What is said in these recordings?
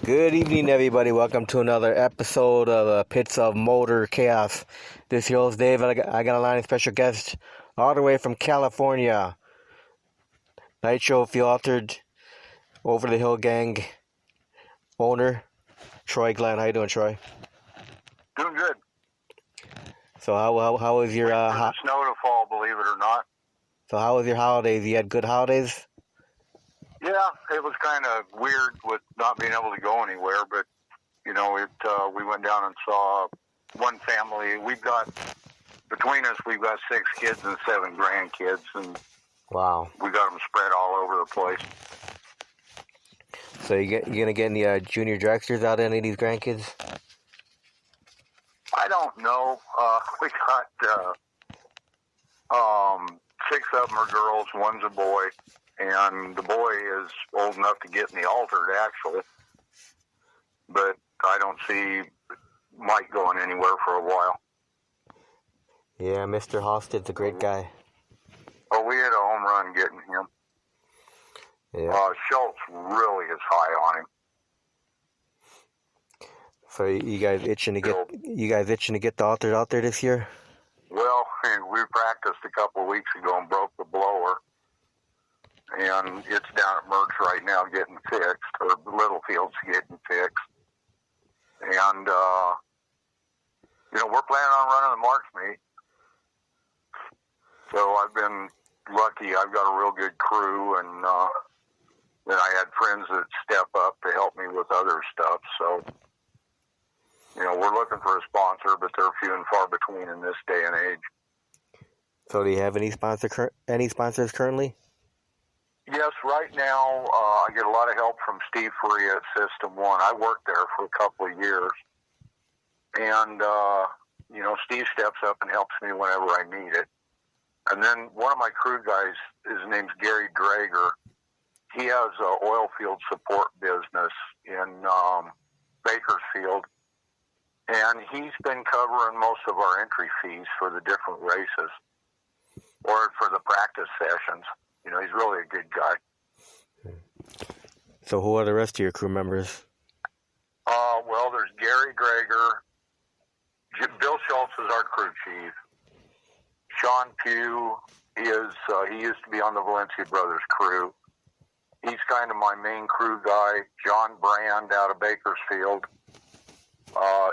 Good evening, everybody. Welcome to another episode of Pits of Motor Chaos. This is your host, Dave, and I got a line of special guests all the way from California. Nitro Fuel Altered, Over the Hill Gang owner, Troy Glenn. How you doing, Troy? Doing good. So how was your the snow to fall, believe it or not. So how was your holidays? You had good holidays? Yeah, it was kind of weird with not being able to go anywhere, but we went down and saw one family. Between us, we've got 6 kids and 7 grandkids, and wow, we got them spread all over the place. So you gonna get any junior dragsters out of any of these grandkids? I don't know. We got 6 of them are girls, 1's a boy. And the boy is old enough to get in the altered, actually. But I don't see Mike going anywhere for a while. Yeah, Mr. Hosted's a great guy. Oh, we had a home run getting him. Yeah. Schultz really is high on him. So you guys itching to get the altered out there this year? Well, we practiced a couple of weeks ago and broke the blower. And it's down at Merck's right now getting fixed, or Littlefield's getting fixed. And, we're planning on running the March meet. So I've been lucky. I've got a real good crew, and then I had friends that step up to help me with other stuff. So, we're looking for a sponsor, but they're few and far between in this day and age. So do you have any sponsors currently? Yes, right now I get a lot of help from Steve Faria at System 1. I worked there for a couple of years. And, Steve steps up and helps me whenever I need it. And then one of my crew guys, his name's Gary Drager. He has an oil field support business in Bakersfield. And he's been covering most of our entry fees for the different races or for the practice sessions. He's really a good guy. So who are the rest of your crew members? Well, there's Gary Greger. Bill Schultz is our crew chief. Sean Pugh he used to be on the Valencia Brothers crew. He's kind of my main crew guy. John Brand out of Bakersfield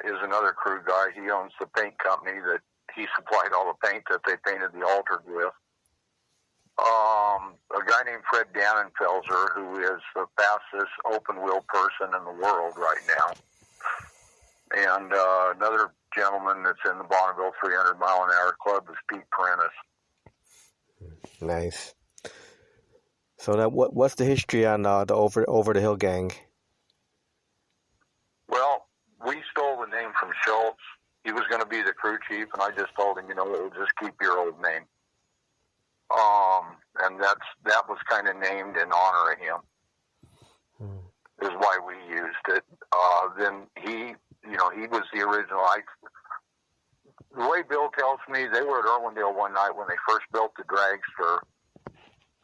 is another crew guy. He owns the paint company that he supplied all the paint that they painted the altered with. A guy named Fred Dannenfelser, who is the fastest open-wheel person in the world right now. And another gentleman that's in the Bonneville 300-mile-an-hour club is Pete Prentice. Nice. So now, what's the history on the Over the Hill Gang? Well, we stole the name from Schultz. He was going to be the crew chief, and I just told him, just keep your old name. And that was kind of named in honor of him. Is why we used it. Then he was the original. The way Bill tells me, they were at Irwindale one night when they first built the dragster,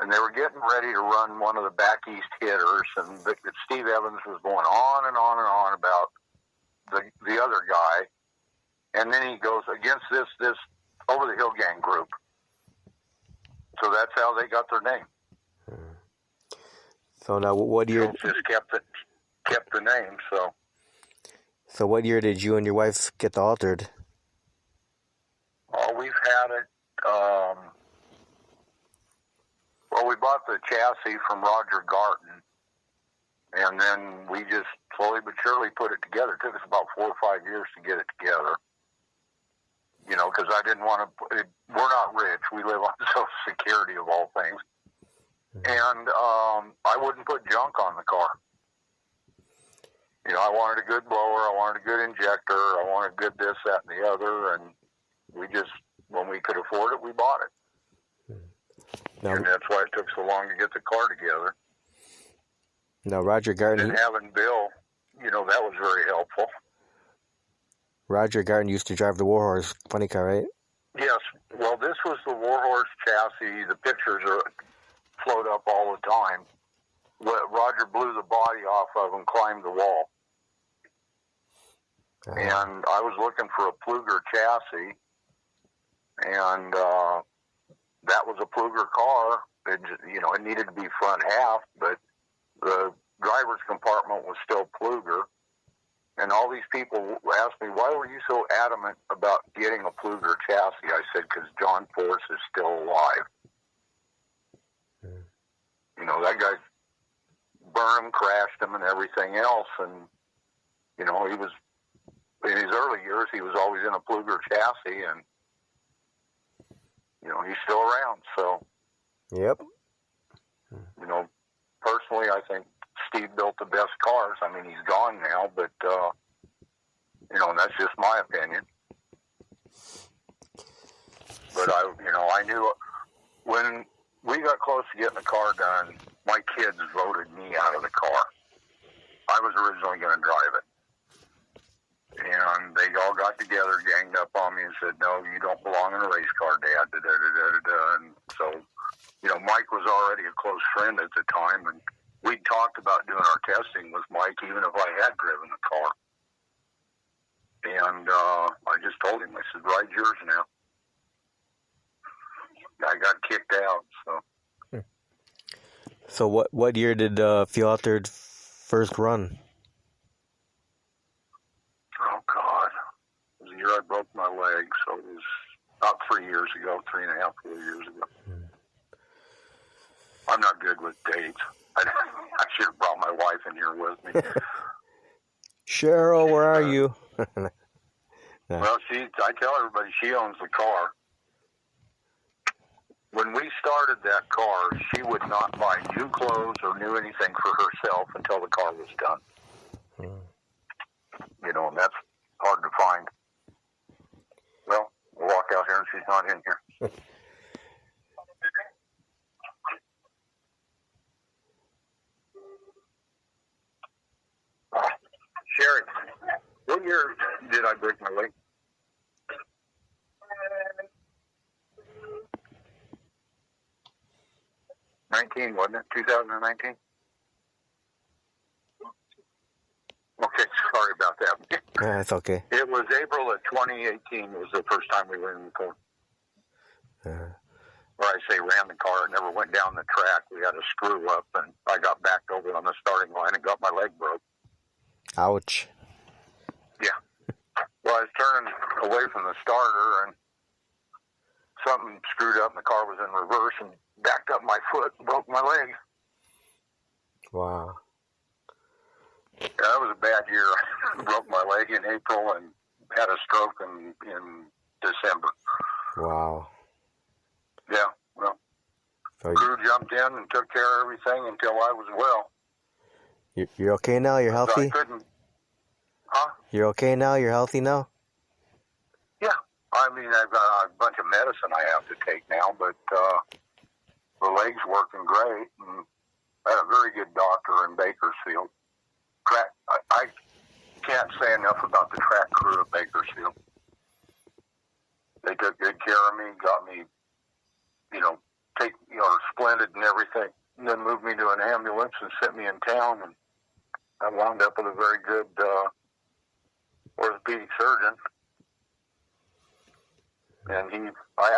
and they were getting ready to run one of the back east hitters, and Steve Evans was going on and on and on about the other guy, and then he goes against this Over the Hill Gang group. So that's how they got their name. So now, what year? Just kept the name. So what year did you and your wife get the altered? We've had it. We bought the chassis from Roger Garton, and then we just slowly but surely put it together. It took us about 4 or 5 years to get it together. Because I didn't want to. We're not rich. We live on Social Security of all things, and I wouldn't put junk on the car. I wanted a good blower. I wanted a good injector. I wanted good this, that, and the other. And we just, when we could afford it, we bought it. Now, and that's why it took so long to get the car together. Now, Roger Garton. And having Bill, that was very helpful. Roger Garton used to drive the Warhorse funny car, right? Yes. Well, this was the Warhorse chassis. The pictures float up all the time. Roger blew the body off of and climbed the wall. and I was looking for a Pfluger chassis, and that was a Pfluger car. It needed to be front half, but the driver's compartment was still Pfluger. And all these people asked me, why were you so adamant about getting a Pfluger chassis? I said, because John Force is still alive. That guy burned him, crashed him, and everything else. And, he was, in his early years, he was always in a Pfluger chassis, and, he's still around. So, Yep. Personally, I think Steve built the best cars. I mean, he's gone now, but, and that's just my opinion. But I knew when we got close to getting the car done, my kids voted me out of the car. I was originally going to drive it. And they all got together, ganged up on me and said, no, you don't belong in a race car, Dad. And so, Mike was already a close friend at the time, and we'd talked about doing our testing with Mike, even if I had driven the car. And I just told him, I said, ride's yours now. I got kicked out, so. So what year did Fjotr first run? Oh, God. It was the year I broke my leg, so it was about 3 years ago, 3.5, 4 years ago. I'm not good with dates. I should have brought my wife in here with me. Cheryl, where are you? Well, I tell everybody she owns the car. When we started that car, she would not buy new clothes or new anything for herself until the car was done. And that's hard to find. Well, we'll walk out here and she's not in here. Sherry, what year did I break my leg? 19, wasn't it? 2019? Okay, sorry about that. Yeah, that's okay. It was April of 2018 was the first time we were in the car. Or I say ran the car. It never went down the track. We had a screw up, and I got backed over on the starting line and got my leg broke. Ouch. Yeah. Well, I was turning away from the starter, and something screwed up, and the car was in reverse, and backed up my foot and broke my leg. Wow. Yeah, that was a bad year. I broke my leg in April and had a stroke in December. Wow. Yeah, well, So crew jumped in and took care of everything until I was well. you're okay now? You're So healthy? I couldn't. Huh? You're okay now? You're healthy now? Yeah. I mean, I've got a bunch of medicine I have to take now, but the leg's working great. And I had a very good doctor in Bakersfield. I can't say enough about the track crew at Bakersfield. They took good care of me, got me, splinted and everything, and then moved me to an ambulance and sent me in town, and I wound up with a very good orthopedic surgeon. And I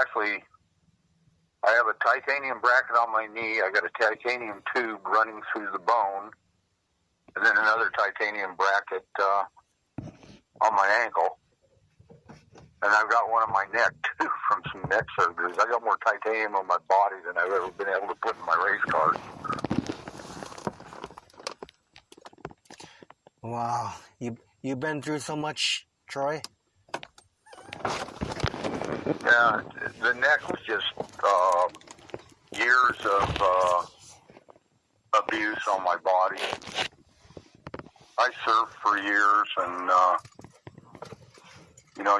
have a titanium bracket on my knee, I got a titanium tube running through the bone, and then another titanium bracket on my ankle. And I've got one on my neck, too, from some neck surgeries. I got more titanium on my body than I've ever been able to put in my race cars. Wow. You've been through so much, Troy? Yeah, the neck was just years of abuse on my body. I surfed for years, and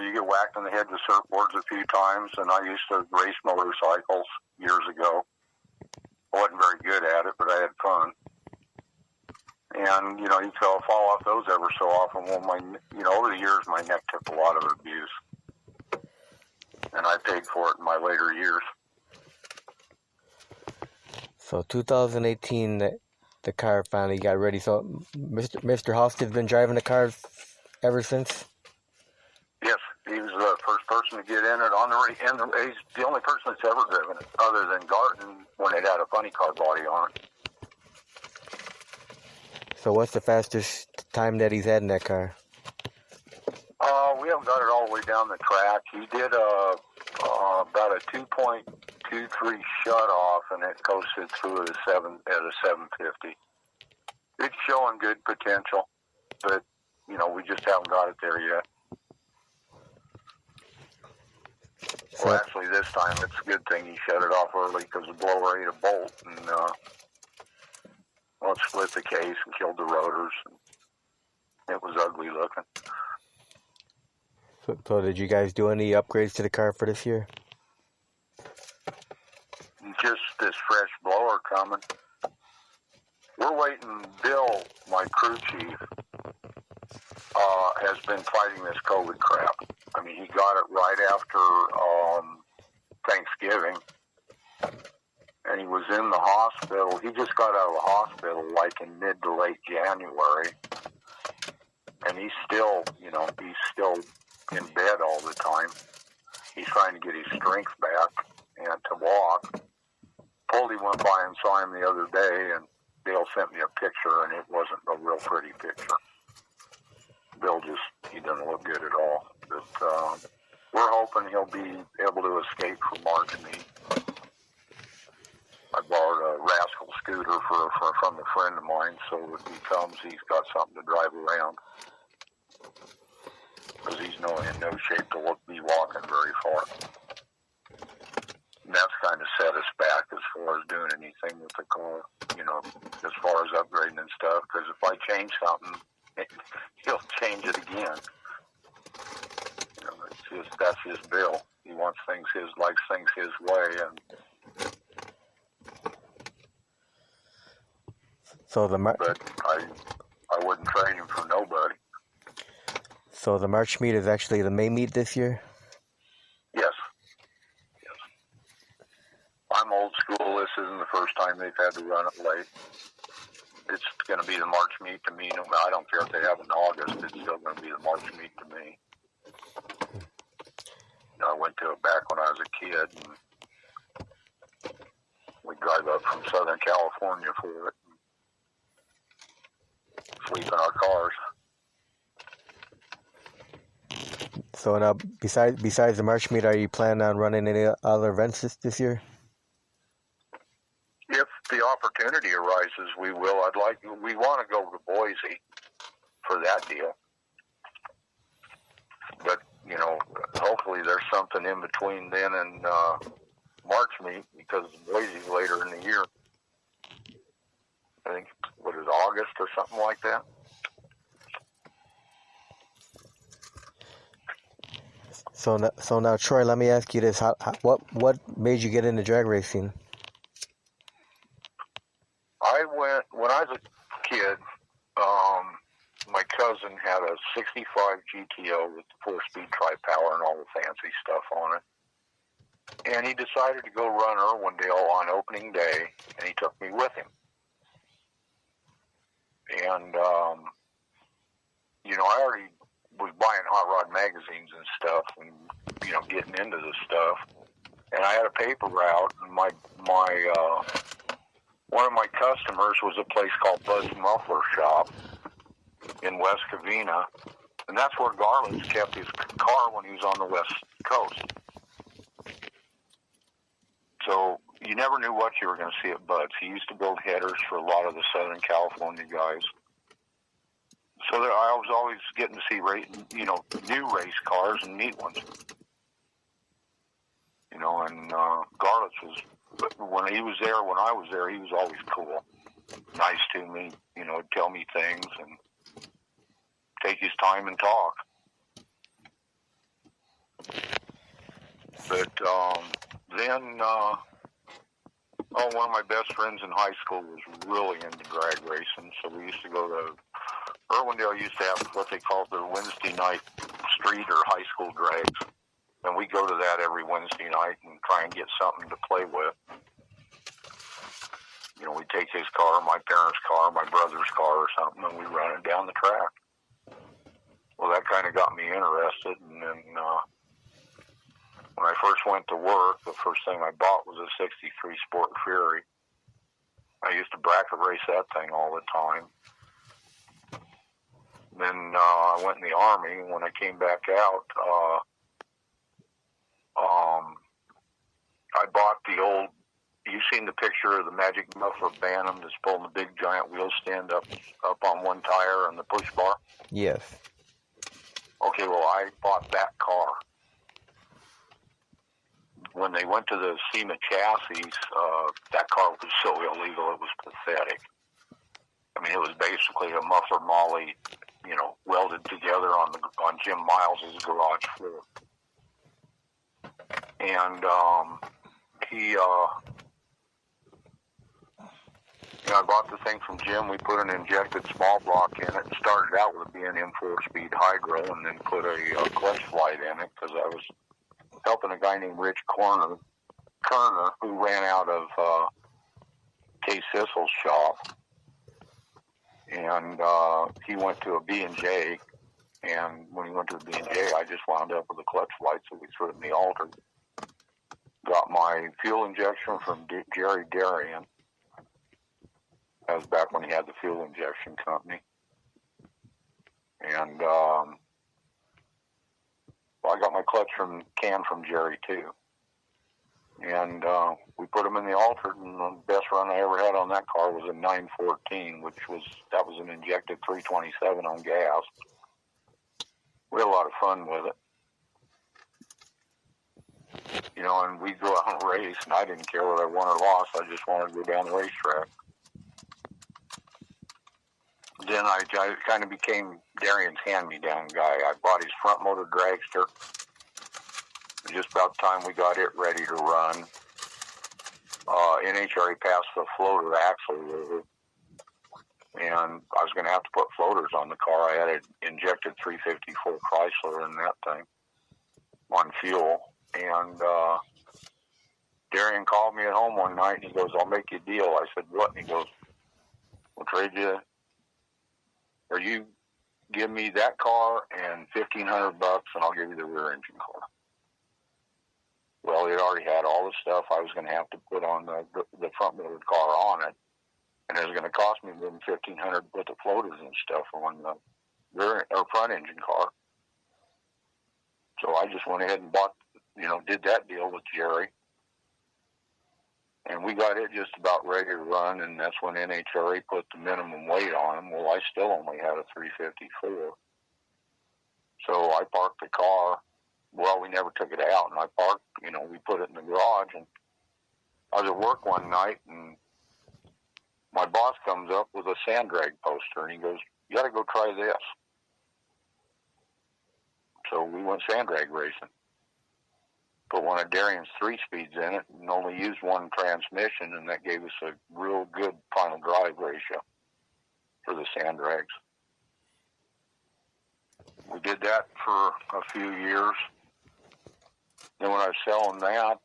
you get whacked in the head with surfboards a few times, and I used to race motorcycles years ago. I wasn't very good at it, but I had fun. And, you fall off those ever so often. Well, over the years, my neck took a lot of abuse. And I paid for it in my later years. So 2018, the car finally got ready. So Mr. Hoskins been driving the car ever since? He was the first person to get in it on and he's the only person that's ever driven it, other than Garton when it had a funny car body on it. So what's the fastest time that he's had in that car? We haven't got it all the way down the track. He did about a 2.23 shut off, and it coasted through at a 750. It's showing good potential, but we just haven't got it there yet. Well, actually, this time it's a good thing he shut it off early because the blower ate a bolt and it split the case and killed the rotors. It was ugly looking. So did you guys do any upgrades to the car for this year? Just this fresh blower coming. We're waiting. Bill, my crew chief, has been fighting this COVID crap. I mean, he got it right after Thanksgiving, and he was in the hospital. He just got out of the hospital like in mid to late January, and he's still in bed all the time. He's trying to get his strength back and to walk. Poldy went by and saw him the other day, and Dale sent me a picture, and it wasn't a real pretty picture. Bill he doesn't look good at all. But we're hoping he'll be able to escape from March meet. I borrowed a rascal scooter from a friend of mine, so when he comes, he's got something to drive around. Because he's in no shape to be walking very far. And that's kind of set us back as far as doing anything with the car, as far as upgrading and stuff. Because if I change something, he'll change it again. That's his Bill. He wants likes things his way, and but I wouldn't trade him for nobody. So the March meet is actually the May meet this year? Yes. I'm old school. This isn't the first time they've had to run it late. It's going to be the March meet to me. I don't care if they have it in August. It's still going to be the March meet to me. I went to it back when I was a kid, and we drive up from Southern California for it. Sleep in our cars. So now, besides the March meet, are you planning on running any other events this year? If the opportunity arises, we will. We want to go to Boise for that deal. But, hopefully there's something in between then and March meet, because Boise's later in the year. I think, August or something like that? So now, Troy, let me ask you this: what made you get into drag racing? When I was a kid. My cousin had a '65 GTO with 4-speed tri-power and all the fancy stuff on it, and he decided to go run Irwindale on opening day, and he took me with him. And I already was buying hot rod magazines and stuff, and getting into this stuff. And I had a paper route, and my one of my customers was a place called Buzz Muffler Shop in West Covina, and that's where Garland's kept his car when he was on the West Coast. So you never knew what you were going to see at Bud's. He used to build headers for a lot of the Southern California guys. So I was always getting to see new race cars and neat ones. And Garland's when I was there, he was always cool. Nice to me, tell me things and take his time and talk. But then, one of my best friends in high school was really into drag racing, so we used to go to Irwindale. Used to have what they called their Wednesday night street or high school drags, and we go to that every Wednesday night and try and get something to play with. We take his car, my parents' car, my brother's car or something, and we run it down the track. Well, that kind of got me interested, and then when I first went to work, the first thing I bought was a '63 Sport Fury. I used to bracket race that thing all the time. Then I went in the Army. When I came back out, I bought the old. You've seen the picture of the Magic Muffler Bantam that's pulling the big giant wheel stand up on one tire and the push bar? Yes. Okay, well, I bought that car. When they went to the SEMA chassis, that car was so illegal, it was pathetic. I mean, it was basically a muffler molly, welded together on Jim Miles' garage floor. And I bought the thing from Jim. We put an injected small block in it and started out with a B&M 4-speed hydro and then put a clutch flight in it because I was helping a guy named Rich Kerner, who ran out of Case Sissel's shop. And he went to a B&J, and when he went to the B&J, I just wound up with a clutch flight, so we threw it in the altar. Got my fuel injection from Jerry Darien. That was back when he had the fuel injection company. And I got my clutch from Jerry too. And we put them in the altered, and the best run I ever had on that car was a 914, that was an injected 327 on gas. We had a lot of fun with it. And we'd go out and race, and I didn't care whether I won or lost. I just wanted to go down the racetrack. Then I kind of became Darian's hand-me-down guy. I bought his front-motor dragster. Just about the time we got it ready to run, NHRA passed the floater axle with it, and I was going to have to put floaters on the car. I had an injected 354 Chrysler in that thing on fuel, and Darian called me at home one night, and he goes, "I'll make you a deal." I said, "What?" And he goes, "We'll trade you, or you give me that car and $1,500, and I'll give you the rear engine car." Well, it already had all the stuff I was going to have to put on the front-motor car on it, and it was going to cost me more than $1,500 to put the floaters and stuff on the rear or front engine car. So I just went ahead and did that deal with Jerry, and we got it just about ready to run, and that's when NHRA put the minimum weight on them. Well, I still only had a 354, so I parked the car. Well, we never took it out, and I parked, we put it in the garage, and I was at work one night, and my boss comes up with a sand drag poster, and he goes, "You got to go try this." So we went sand drag racing. Put one of Darian's 3-speeds in it, and only used one transmission, and that gave us a real good final drive ratio for the sand drags. We did that for a few years. Then when I was selling that,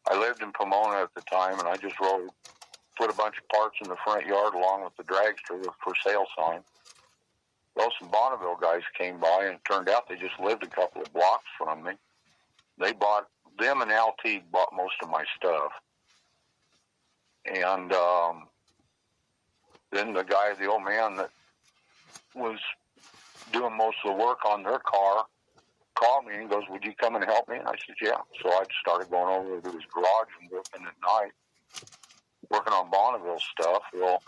I lived in Pomona at the time, and I just put a bunch of parts in the front yard along with the dragster with for sale sign. Well, some Bonneville guys came by, and it turned out they just lived a couple of blocks from me. Them and Al Teague bought most of my stuff. And then the old man that was doing most of the work on their car called me and goes, "Would you come and help me?" And I said, "Yeah." So I started going over to his garage and working at night, working on Bonneville stuff. Well,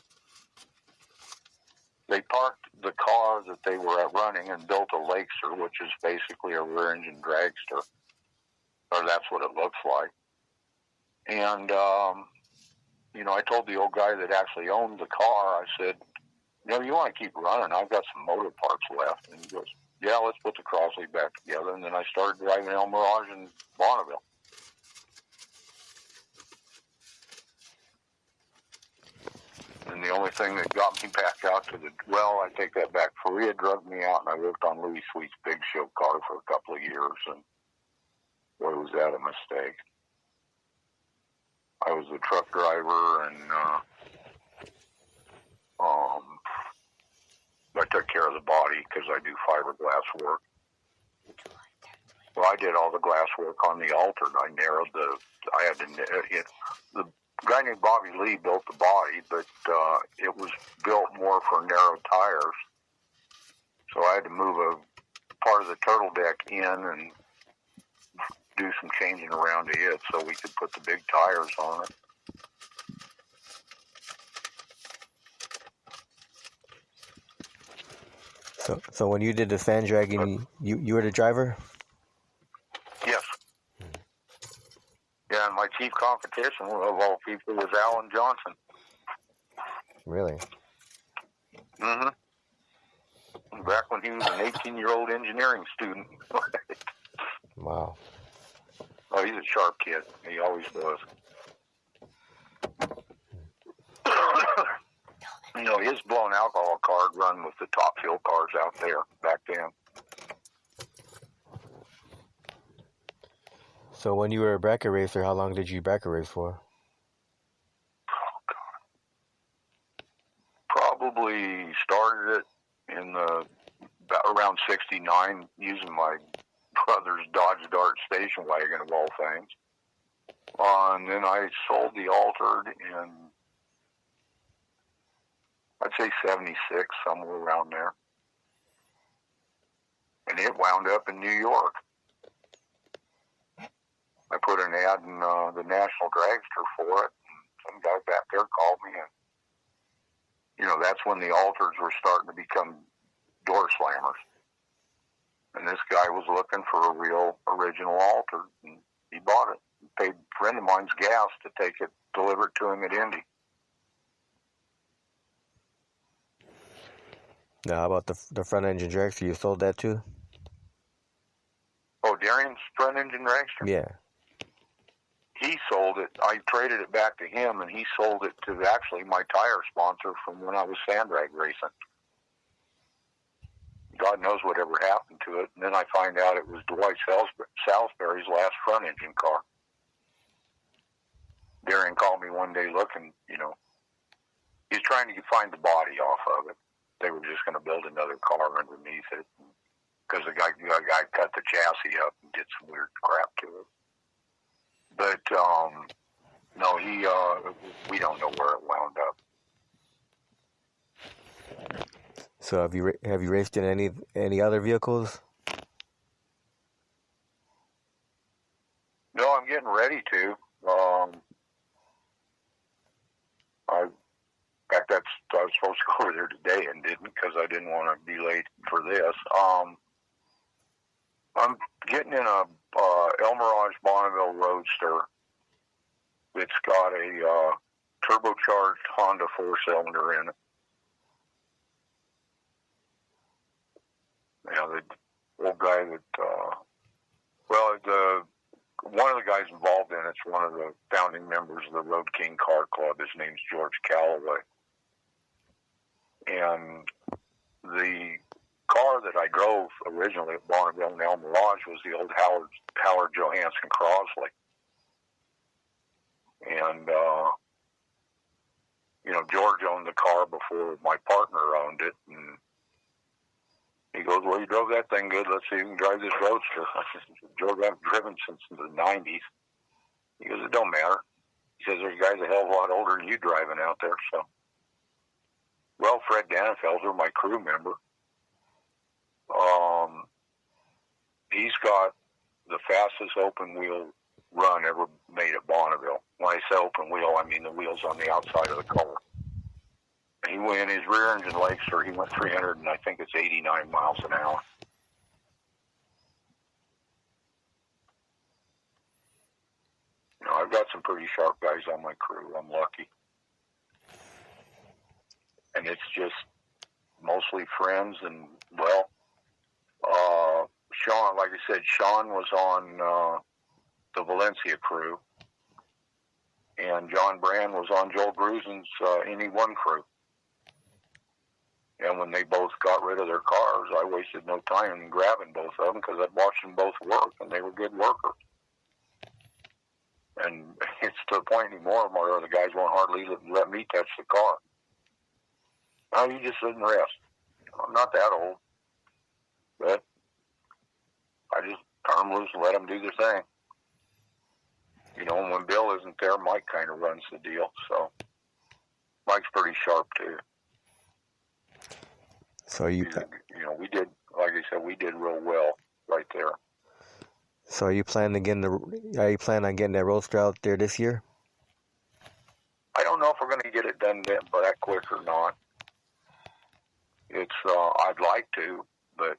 they parked the car that they were running and built a Lakester, which is basically a rear engine dragster, or that's what it looks like. And, I told the old guy that actually owned the car, I said, "You want to keep running? I've got some motor parts left." And he goes, "Yeah, let's put the Crossley back together." And then I started driving El Mirage in Bonneville. And the only thing that got me back out I take that back. Faria drugged me out, and I worked on Louis Sweet's Big Show car for a couple of years, and boy, was that a mistake. I was a truck driver, and body because I do fiberglass work. Well, I did all the glass work on the altered. The guy named Bobby Lee built the body, but it was built more for narrow tires. So I had to move a part of the turtle deck in and do some changing around to it so we could put the big tires on it. So when you did the sand dragging, you were the driver? Yes. Yeah, and my chief competition of all people was Alan Johnson. Really? Mm-hmm. Back when he was an 18-year-old engineering student. Wow. Oh, he's a sharp kid. He always was. You know, his blown alcohol card run with the top fuel cars out there back then. So when you were a bracket racer, how long did you bracket race for? Probably started it in around 69 using my brother's Dodge Dart station wagon of all things. And then I sold the altered in, I'd say 76, somewhere around there. And it wound up in New York. I put an ad in the National Dragster for it, and some guy back there called me, and, you know, that's when the alters were starting to become door slammers. And this guy was looking for a real original alter, and he bought it. He paid a friend of mine's gas to take it, deliver it to him at Indy. Now, how about the front engine dragster? You sold that too? Oh, Darian's front engine dragster? Yeah. He sold it. I traded it back to him, and he sold it to actually my tire sponsor from when I was sand drag racing. God knows whatever happened to it. And then I find out it was Dwight Salisbury's last front engine car. Darian called me one day looking, you know, he's trying to find the body off of it. They were just going to build another car underneath it because the guy cut the chassis up and did some weird crap to it. But no, we don't know where it wound up. So have you raced in any other vehicles? No, I'm getting ready to. In fact, I was supposed to go over there today and didn't because I didn't want to be late for this. I'm getting in a El Mirage Bonneville Roadster. It's got a turbocharged Honda 4-cylinder in it. Yeah, the old guy that, one of the guys involved in it's one of the founding members of the Road King Car Club. His name's George Calloway. And the car that I drove originally at Bonneville and El Mirage was the old Howard Johansson Crosley. And, you know, George owned the car before my partner owned it. And he goes, well, you drove that thing good. Let's see if you can drive this Roadster. I said, George, I've driven since the 90s. He goes, it don't matter. He says, there's guys a hell of a lot older than you driving out there. So, well, Fred Dannenfelser, my crew member, he's got the fastest open wheel run ever made at Bonneville. When I say open wheel, I mean the wheels on the outside of the car. He went his rear engine Lakester. He went 300 and I think it's 89 miles an hour. You know, I've got some pretty sharp guys on my crew. I'm lucky. And it's just mostly friends. And, well, Sean, like I said, Sean was on the Valencia crew. And John Brand was on Joel Gruzin's NE1 crew. And when they both got rid of their cars, I wasted no time in grabbing both of them because I'd watched them both work, and they were good workers. And it's to the point anymore where the guys won't hardly let me touch the car. Oh, you just sit and rest. I'm not that old. But I just turn them loose and let them do their thing. You know, and when Bill isn't there, Mike kind of runs the deal. So Mike's pretty sharp too. So we did, like I said, we did real well right there. So are you planning on getting that roadster out there this year? I don't know if we're going to get it done that quick or not. It's I'd like to, but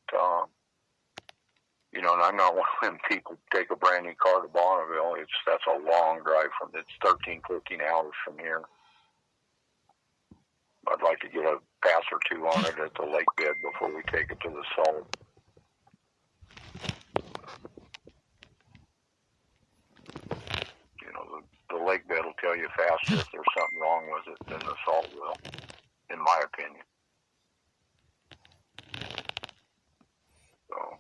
you know, and I'm not one of them people who take a brand new car to Bonneville. That's a long drive it's 13, 14 hours from here. I'd like to get a pass or two on it at the lake bed before we take it to the salt. You know, the lake bed will tell you faster if there's something wrong with it than the salt will, in my opinion. So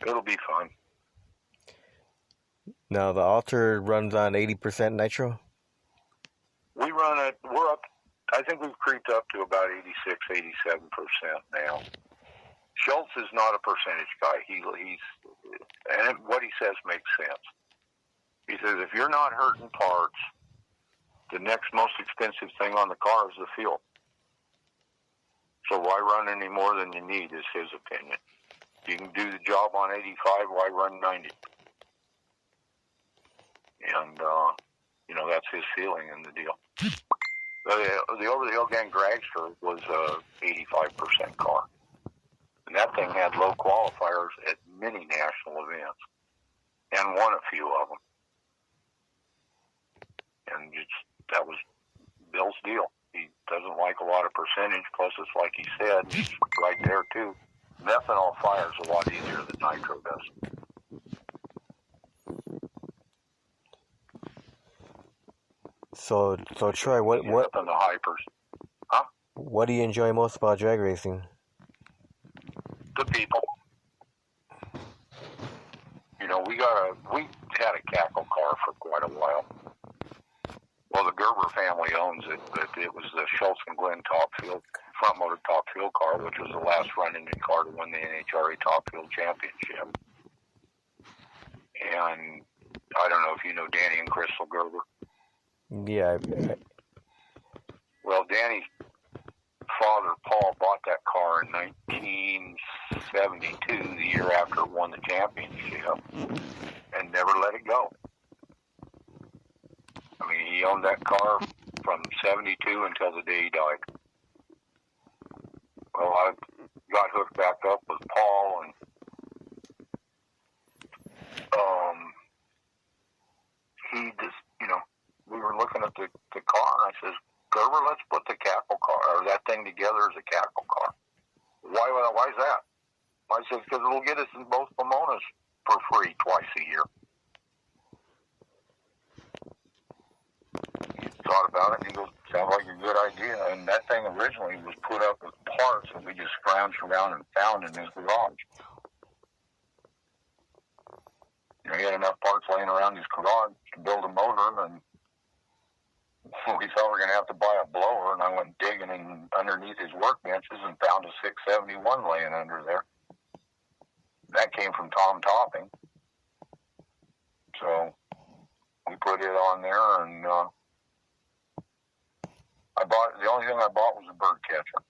it'll be fun. Now the Alter runs on 80% nitro? We run it, we're up, I think we've creeped up to about 86, 87% now. Schultz is not a percentage guy. He's and what he says makes sense. He says, if you're not hurting parts, the next most expensive thing on the car is the fuel. So why run any more than you need, is his opinion. You can do the job on 85, why run 90? And, you know, that's his feeling in the deal. The Over-the-Hill Gang Dragster was a 85% car. And that thing had low qualifiers at many national events. And won a few of them. And that was Bill's deal. He doesn't like a lot of percentage, plus it's like he said, he's right there too. Methanol fires a lot easier than nitro does. So Troy, what on the hypers? Huh? What do you enjoy most about drag racing? The people. You know, we had a Cackle car for quite a while. Well, the Gerber family owns it, but it was the Schultz and Glenn Topfield front motor Topfield car, which was the last running car to win the NHRA Topfield Championship. And I don't know if you know Danny and Crystal Gerber. Yeah. Well, Danny's father, Paul, bought that car in 1972, the year after it won the championship, and never let it go. I mean, he owned that car from 72 until the day he died. Well, I got hooked back up with Paul, and he just, you know, we were looking at the car, and I says, Gerber, let's put the Cackle car, or that thing together as a Cackle car. Why is that? I says, because it'll get us in both Pomonas for free twice a year. He thought about it, and he goes, sounds like a good idea. And that thing originally was put up with parts that we just scrounged around and found in his garage. You know, he had enough parts laying around his garage to build a motor, and we thought we were going to have to buy a blower, and I went digging in underneath his workbenches and found a 671 laying under there. That came from Tom Topping. So we put it on there, and the only thing I bought was a bird catcher.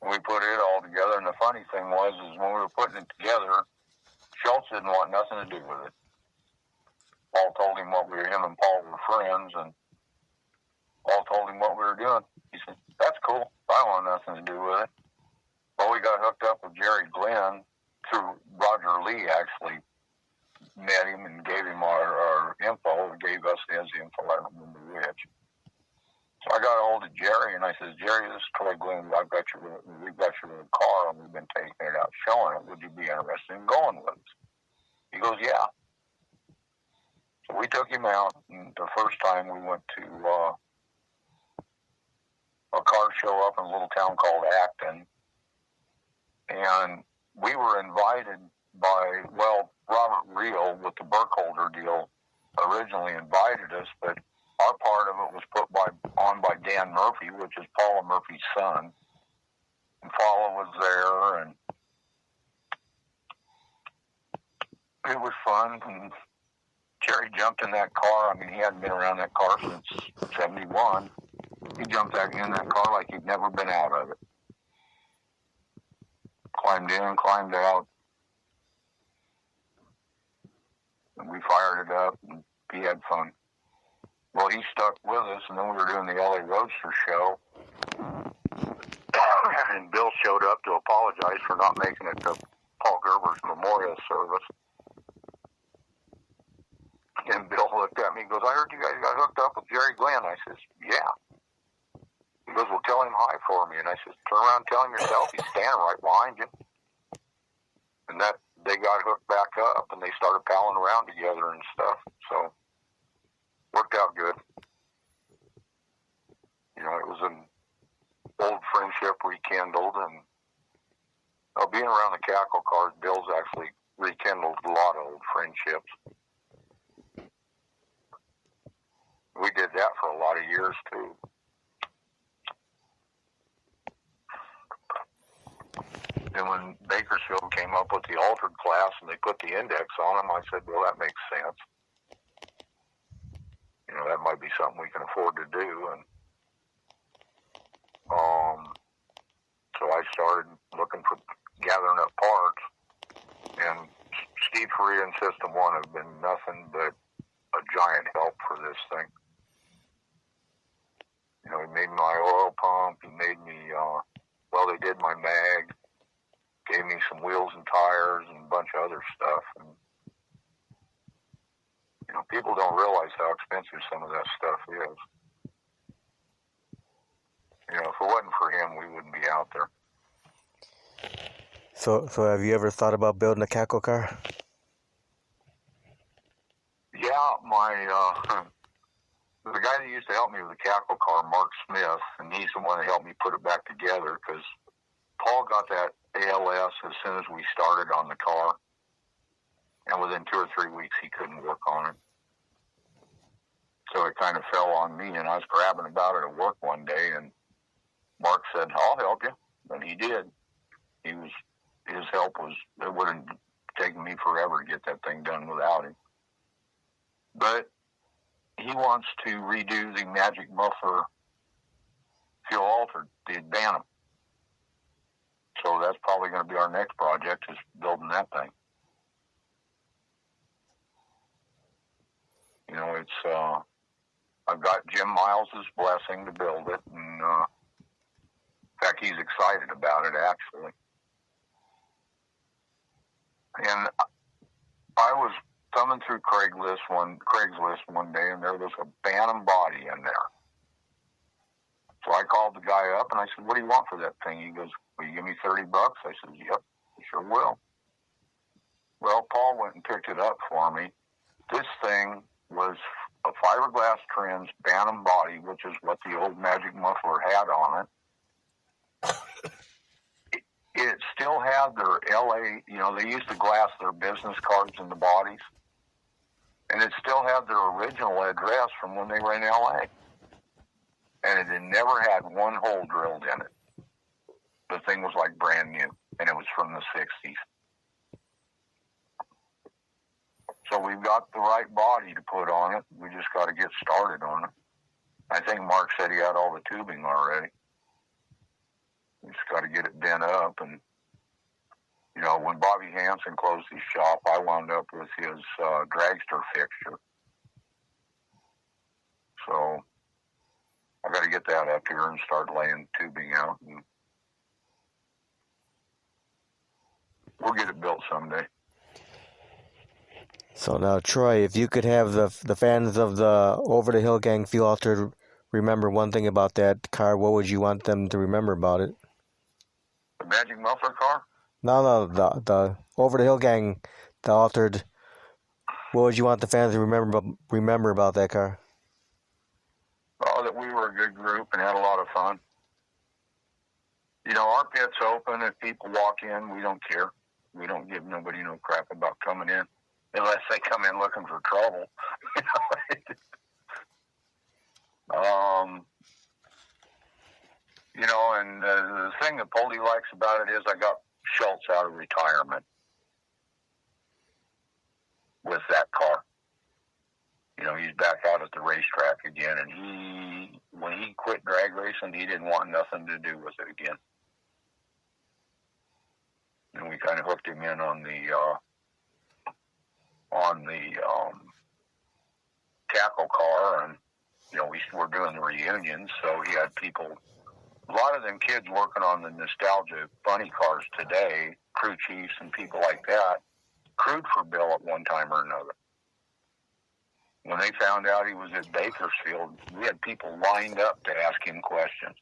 We put it all together, and the funny thing was, is when we were putting it together, Schultz didn't want nothing to do with it. Paul told him him and Paul were friends, and Paul told him what we were doing. He said, that's cool. I don't want nothing to do with it. Well, we got hooked up with Jerry Glenn through Roger Lee, actually met him and gave him our info, or gave us his info, I don't remember which. So I got a hold of Jerry, and I said, Jerry, this is Troy Glenn. We've got your car, and we've been taking it out, showing it. Would you be interested in going with us? He goes, yeah. So we took him out, and the first time we went to a car show up in a little town called Acton, and we were invited by, Robert Reel with the Burkholder deal originally invited us, but our part of it was put on by Dan Murphy, which is Paula Murphy's son. And Paula was there, and it was fun. And Jerry jumped in that car. I mean, he hadn't been around that car since '71. He jumped back in that car like he'd never been out of it. Climbed in, climbed out. And we fired it up, and he had fun. Well, he stuck with us, and then we were doing the LA Roadster show. And Bill showed up to apologize for not making it to Paul Gerber's memorial service. And Bill looked at me and goes, I heard you guys got hooked up with Jerry Glenn. I says, yeah. He goes, well, tell him hi for me. And I says, turn around and tell him yourself. He's standing right behind you. And that they got hooked back up, and they started palling around together and stuff. So, worked out good. You know, it was an old friendship rekindled, and being around the Cackle cars, Bill's actually rekindled a lot of old friendships. We did that for a lot of years, too. And when Bakersfield came up with the altered class and they put the index on them, I said, well, that makes sense. You know, that might be something we can afford to do. And so I started looking for gathering up parts. And Steve Faria and System 1 have been nothing but a giant help for this thing. You know, he made my oil pump. He made me, they did my mag. Gave me some wheels and tires and a bunch of other stuff. And, you know, people don't realize how expensive some of that stuff is. You know, if it wasn't for him, we wouldn't be out there. So have you ever thought about building a Cackle car? Yeah, the guy that used to help me with the Cackle car, Mark Smith, and he's the one that helped me put it back together, because Paul got that ALS as soon as we started on the car, and within 2 or 3 weeks he couldn't work on it. So it kind of fell on me, and I was grabbing about it at work one day, and Mark said, I'll help you. And he did. His help was, it would have taken me forever to get that thing done without him. But he wants to redo the Magic Muffler fuel altered, the Bantam. So that's probably going to be our next project, is building that thing. You know, it's, I've got Jim Miles's blessing to build it, and in fact, he's excited about it, actually. And I was thumbing through Craigslist one day, and there was a Bantam body in there. So I called the guy up, and I said, what do you want for that thing? He goes, will you give me $30? I said, yep, I sure will. Well, Paul went and picked it up for me. This thing was a fiberglass trimmed Bantam body, which is what the old Magic Muffler had on it. It still had their LA, you know, they used to glass their business cards in the bodies. And it still had their original address from when they were in LA. And it had never had one hole drilled in it. The thing was like brand new, and it was from the 60s. So we've got the right body to put on it. We just got to get started on it. I think Mark said he had all the tubing already. We just got to get it done up. And, you know, when Bobby Hansen closed his shop, I wound up with his dragster fixture. So I got to get that up here and start laying tubing out. And we'll get it built someday. So now, Troy, if you could have the fans of the Over the Hill Gang Fuel Altered remember one thing about that car, what would you want them to remember about it? The Magic Muffler car? No, the Over the Hill Gang, the Altered. What would you want the fans to remember about that car? Oh, that we were a good group and had a lot of fun. You know, our pit's open. If people walk in, we don't care. We don't give nobody no crap about coming in, unless they come in looking for trouble. You know, and the thing that Poldy likes about it is I got Schultz out of retirement with that car. You know, he's back out at the racetrack again, and when he quit drag racing, he didn't want nothing to do with it again. And we kind of hooked him in on the tackle car, and you know, we were doing the reunions, so he had people. A lot of them kids working on the nostalgia funny cars today, crew chiefs and people like that, crewed for Bill at one time or another. When they found out he was at Bakersfield, we had people lined up to ask him questions.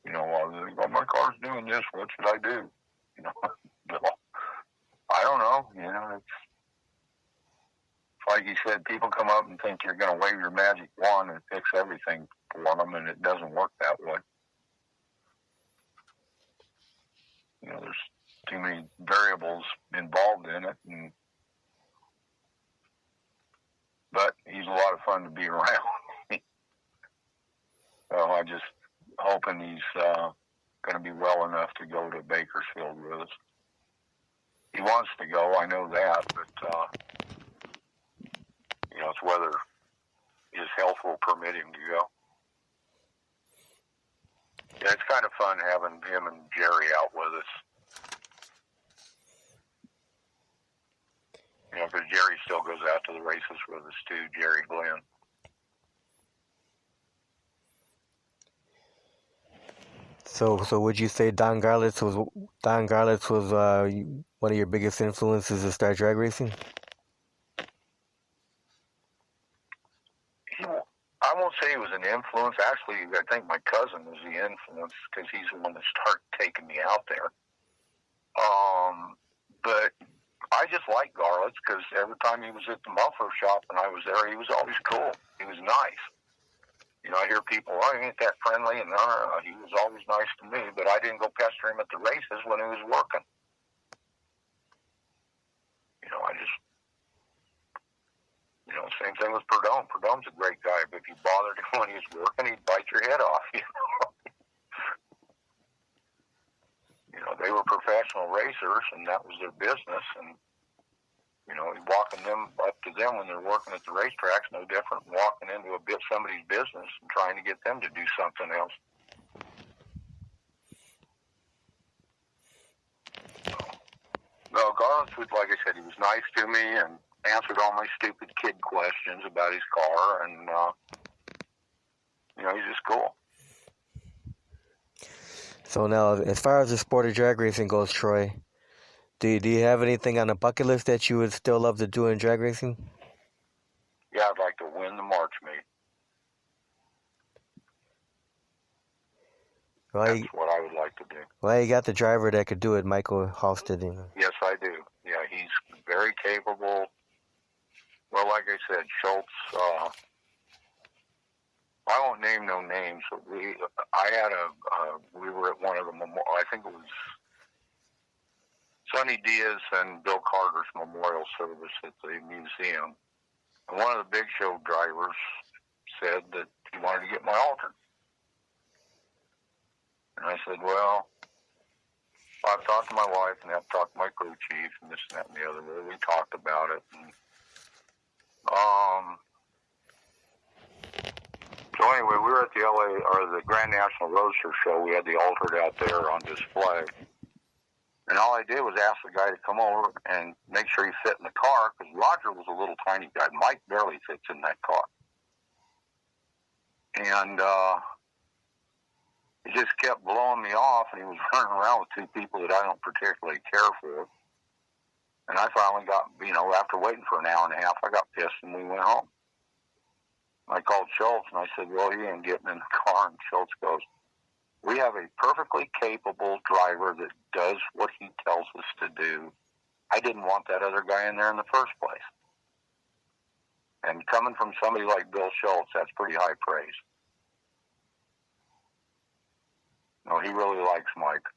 You know, well, my car's doing this, what should I do? You know, Bill, I don't know. You know, it's like he said, people come up and think you're going to wave your magic wand and fix everything for them, and it doesn't work that way. You know, there's too many variables involved in it, but he's a lot of fun to be around. So I just hoping he's going to be well enough to go to Bakersfield with us. He wants to go, I know that, but you know, it's whether his health will permit him to go. Yeah, it's kind of fun having him and Jerry out with us. You know, because Jerry still goes out to the races with us too, Jerry Glenn. So would you say Don Garlitz was one of your biggest influences to start drag racing? I won't say he was an influence. Actually, I think my cousin was the influence because he's the one that started taking me out there. But I just liked Garlitz because every time he was at the muffler shop and I was there, he was always cool. He was nice. You know, I hear people, oh, he ain't that friendly, and he was always nice to me, but I didn't go pester him at the races when he was working. You know, same thing with Perdome. Perdome's a great guy, but if you bothered him when he was working, he'd bite your head off, you know. You know, they were professional racers, and that was their business, and you know, walking them up to them when they're working at the racetracks, no different than walking into somebody's business and trying to get them to do something else. No, Garlitz was, like I said, he was nice to me and answered all my stupid kid questions about his car, and you know, he's just cool. So now, as far as the sport of drag racing goes, Troy, do you have anything on the bucket list that you would still love to do in drag racing? Yeah, I'd like to win the March meet. Well, that's what I would like to do. Well, you got the driver that could do it, Michael Halstead. You know. Yes, I do. Yeah, he's very capable. Well, like I said, Schultz, I won't name no names, but we were at one of the, I think it was Sonny Diaz and Bill Carter's memorial service at the museum. And one of the big show drivers said that he wanted to get my alternate. And I said, well, I've talked to my wife and I've talked to my crew chief and this and that and the other. We talked about it. And, so anyway, we were at the the Grand National Roadster Show. We had the alternate out there on display. And all I did was ask the guy to come over and make sure he fit in the car, because Roger was a little tiny guy. Mike barely fits in that car. And he just kept blowing me off, and he was running around with two people that I don't particularly care for. And I finally got, you know, after waiting for an hour and a half, I got pissed, and we went home. I called Schultz, and I said, well, he ain't getting in the car. And Schultz goes, we have a perfectly capable driver that does what he tells us to do. I didn't want that other guy in there in the first place. And coming from somebody like Bill Schultz, that's pretty high praise. No, he really likes Mike.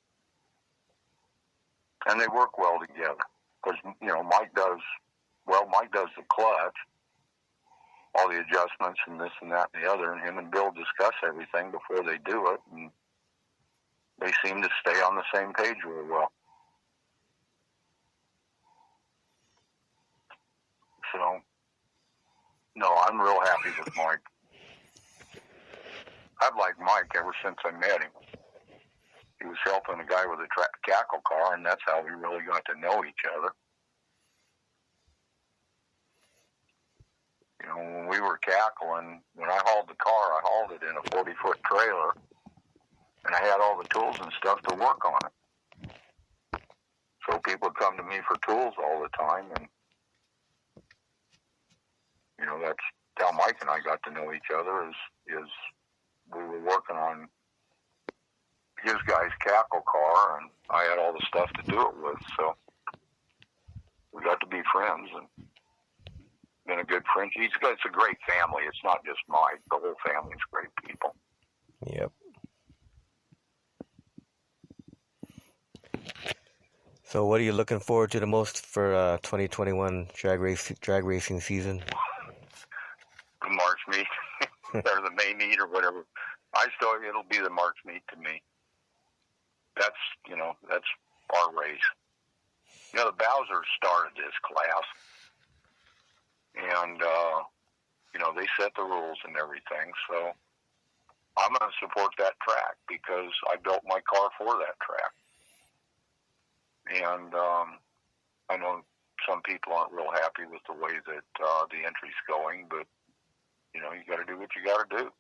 And they work well together. Because, you know, Mike does well, Mike does the clutch, all the adjustments and this and that and the other, and him and Bill discuss everything before they do it, and they seem to stay on the same page real well. So, no, I'm real happy with Mike. I've liked Mike ever since I met him. He was helping a guy with a cackle car, and that's how we really got to know each other. You know, when we were cackling, when I hauled the car, I hauled it in a 40-foot trailer, and I had all the tools and stuff to work on it. So people would come to me for tools all the time, and, you know, that's how Mike and I got to know each other, is we were working on his guy's cackle car, and I had all the stuff to do it with, so we got to be friends, and been a good friend. It's a great family. It's not just Mike. The whole family's great people. Yep. So what are you looking forward to the most for 2021 drag racing season? The March meet, or the May meet, or whatever. It'll be the March meet to me. That's our race. You know, the Bowsers started this class, and you know, they set the rules and everything. So I'm going to support that track because I built my car for that track. And I know some people aren't real happy with the way that the entry's going, but you know, you got to do what you got to do.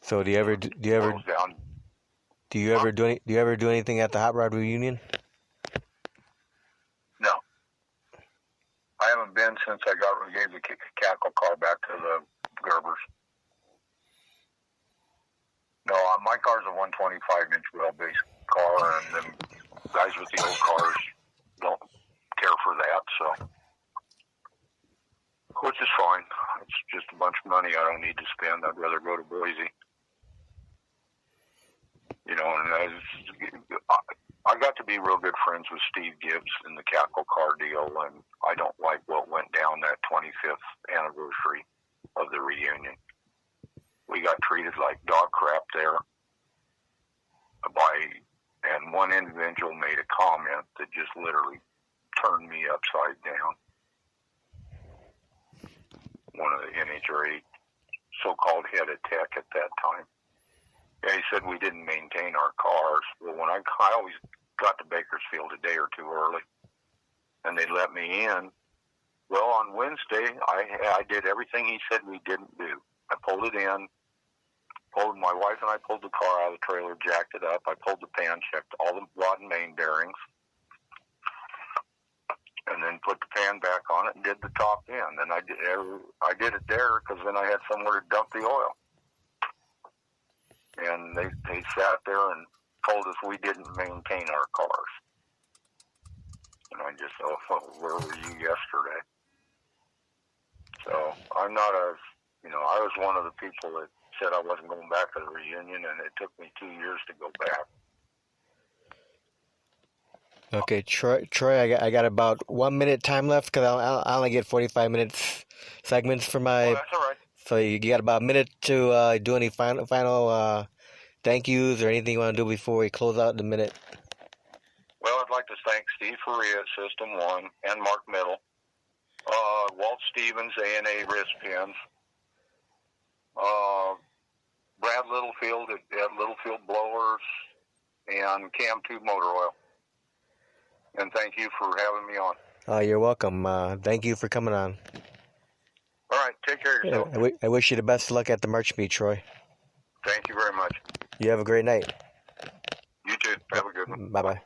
So do you ever do anything at the Hot Rod reunion? No, I haven't been since I gave the cackle car back to the Gerbers. No, my car's a 125-inch wheelbase car, and then guys with the old cars don't care for that, so, which is fine. It's just a bunch of money I don't need to spend. I'd rather go to Boise. You know, and I got to be real good friends with Steve Gibbs in the cackle car deal, and I don't like what went down that 25th anniversary of the reunion. We got treated like dog crap there and one individual made a comment that just literally turned me upside down. One of the NHRA so-called head of tech at that time. Yeah, he said we didn't maintain our cars. Well, when I always got to Bakersfield a day or two early, and they let me in. Well, on Wednesday, I did everything he said we didn't do. I pulled it in. My wife and I pulled the car out of the trailer, jacked it up. I pulled the pan, checked all the rod and main bearings, and then put the pan back on it and did the top end. And I did it there because then I had somewhere to dump the oil. And they sat there and told us we didn't maintain our cars. And I just thought, where were you yesterday? So I'm not I was one of the people that said I wasn't going back to the reunion, and it took me 2 years to go back. Okay, Troy, I got about 1 minute time left because I only get 45 minutes segments for my. Oh, that's all right. So you got about a minute to do any final thank yous or anything you want to do before we close out the minute. Well, I'd like to thank Steve Faria at System 1 and Mark Middle, Walt Stevens, A&A wrist pins, Brad Littlefield at Littlefield Blowers, and Cam Tube Motor Oil. And thank you for having me on. You're welcome. Thank you for coming on. All right, take care of yourself. I wish you the best of luck at the March meet, Troy. Thank you very much. You have a great night. You too. Have a good one. Bye-bye.